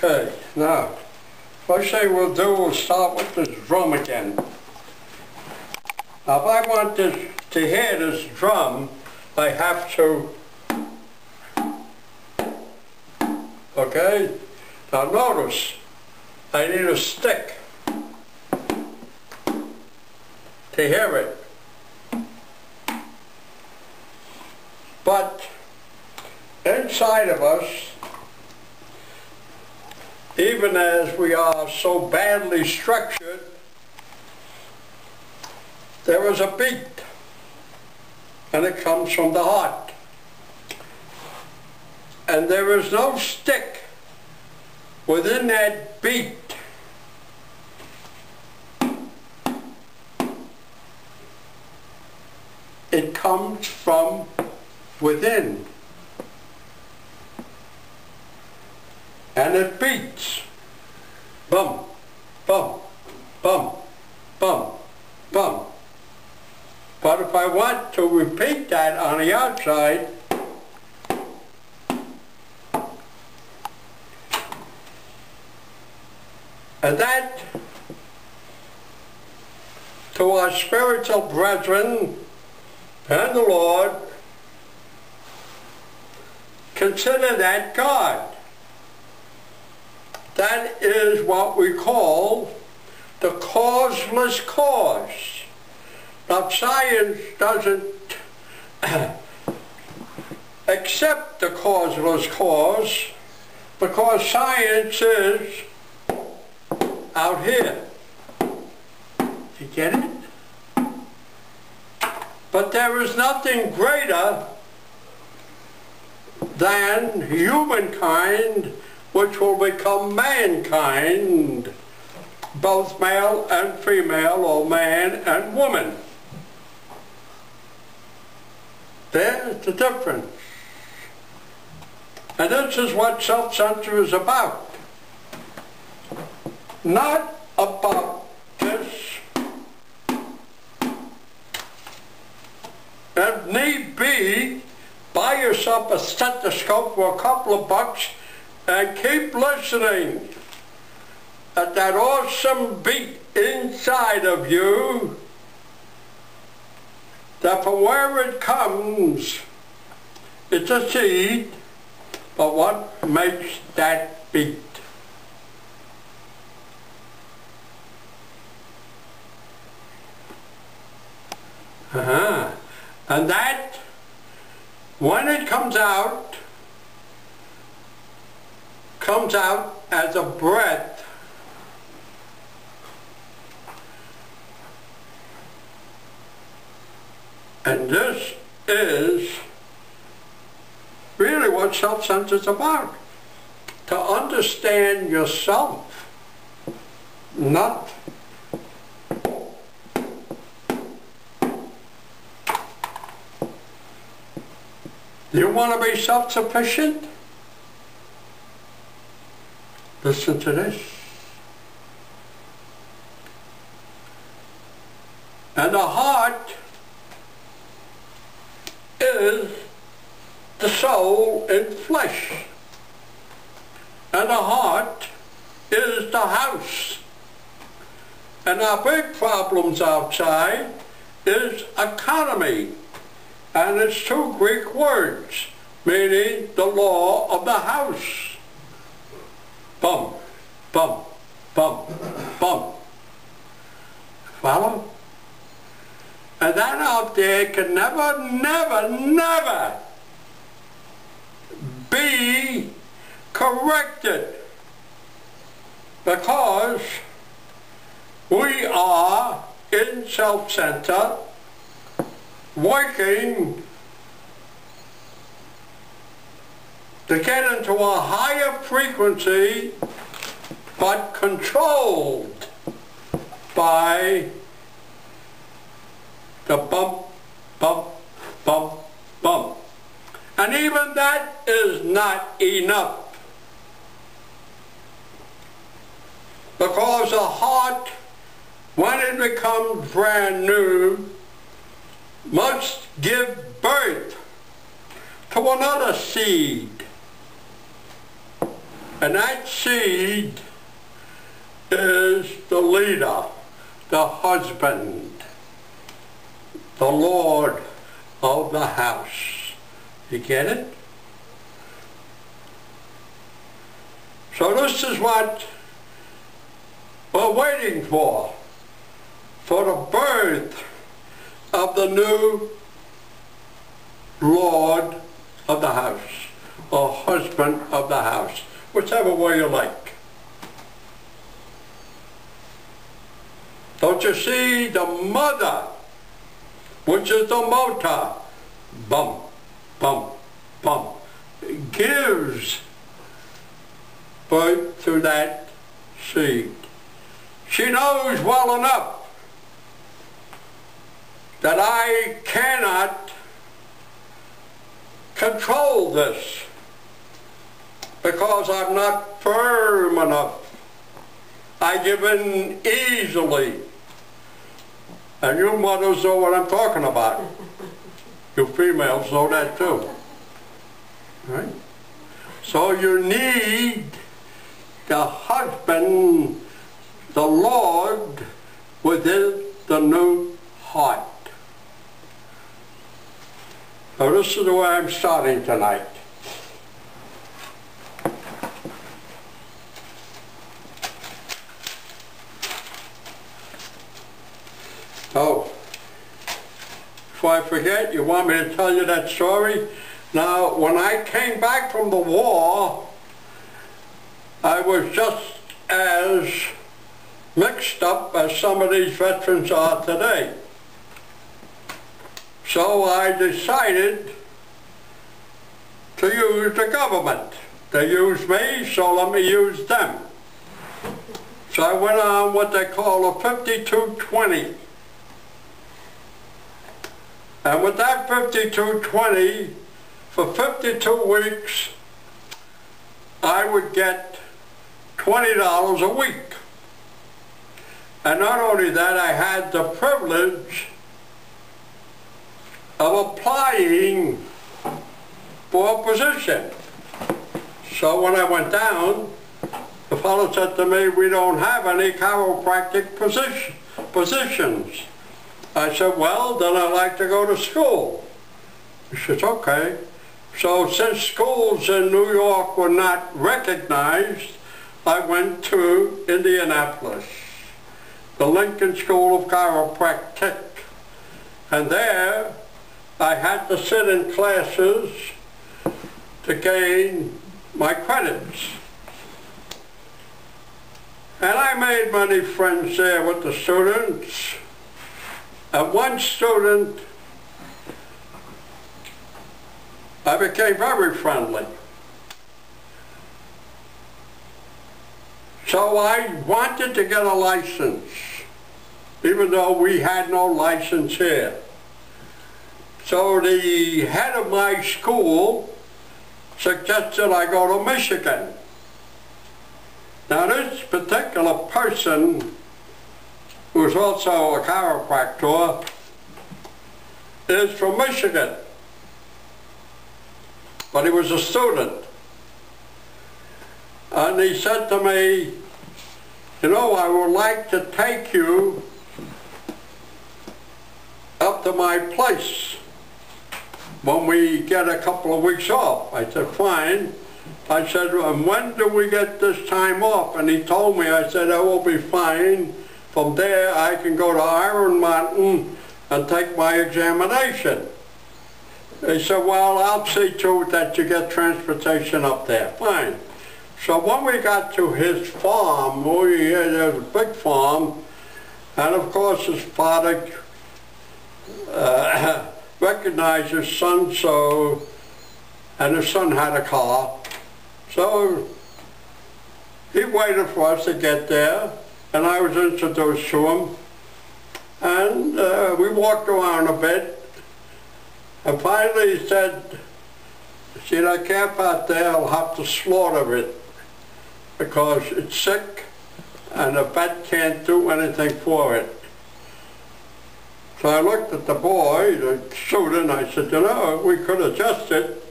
Okay, now, first thing we'll start with this drum again. Now, if I want to hear this drum, I have to, okay? Now notice, I need a stick to hear it. But inside of us, even as we are so badly structured, there is a beat, and it comes from the heart. And there is no stick within that beat. It comes from within. And it beats. Bum, bum, bum, bum, bum. But if I want to repeat that on the outside, and that, to our spiritual brethren and the Lord, consider that God. That is what we call the causeless cause. Now, science doesn't accept the causeless cause because science is out here. You get it? But there is nothing greater than humankind, which will become mankind, both male and female, or man and woman. There's the difference. And this is what self-censor is about. Not about this. If need be, buy yourself a stethoscope for a couple of bucks and keep listening at that awesome beat inside of you, that from where it comes, it's a seed, but what makes that beat? And that, when it comes out as a breath. And this is really what self-censor is about. To understand yourself, not you want to be self-sufficient? Listen to this. And the heart is the soul in flesh. And the heart is the house. And our big problems outside is economy. And it's two Greek words, meaning the law of the house. Bum, bum, bum, bum. Follow? And that out there can never, never, never be corrected, because we are in self-censor, working to get into a higher frequency, but controlled by the bump, bump, bump, bump. And even that is not enough. Because the heart, when it becomes brand new, must give birth to another seed. And that seed is the leader, the husband, the Lord of the house. You get it? So this is what we're waiting for the birth of the new Lord of the house, or husband of the house, whichever way you like. Don't you see the mother, which is the motor, bump, bump, bump, gives birth to that seed. She knows well enough that I cannot control this because I'm not firm enough. I give in easily. And you mothers know what I'm talking about. You females know that too. Right? So you need the husband, the Lord, within the new heart. So this is the way I'm starting tonight. Oh, before I forget, you want me to tell you that story? Now, when I came back from the war, I was just as mixed up as some of these veterans are today. So I decided to use the government. They used me, so let me use them. So I went on what they call a 5220. And with that 5220, for 52 weeks, I would get $20 a week. And not only that, I had the privilege of applying for a position. So when I went down, the fellow said to me, we don't have any chiropractic positions. I said, well, then I'd like to go to school. He says, okay. So since schools in New York were not recognized, I went to Indianapolis, the Lincoln School of Chiropractic. And there, I had to sit in classes to gain my credits. And I made many friends there with the students. And one student, I became very friendly. So I wanted to get a license, even though we had no license here. So the head of my school suggested I go to Michigan. Now this particular person, who's also a chiropractor, is from Michigan, but he was a student. And he said to me, you know, I would like to take you up to my place when we get a couple of weeks off. I said, fine. I said, and when do we get this time off? And he told me, I said, that will be fine. From there, I can go to Iron Mountain and take my examination. He said, well, I'll see to it that you get transportation up there. Fine. So when we got to his farm, there was a big farm, and of course his father recognized his son, and his son had a car. So he waited for us to get there, and I was introduced to him. And we walked around a bit, and finally he said, see that calf out there, I'll have to slaughter it because it's sick and the vet can't do anything for it. So I looked at the boy, the student, I said, you know, we could adjust it,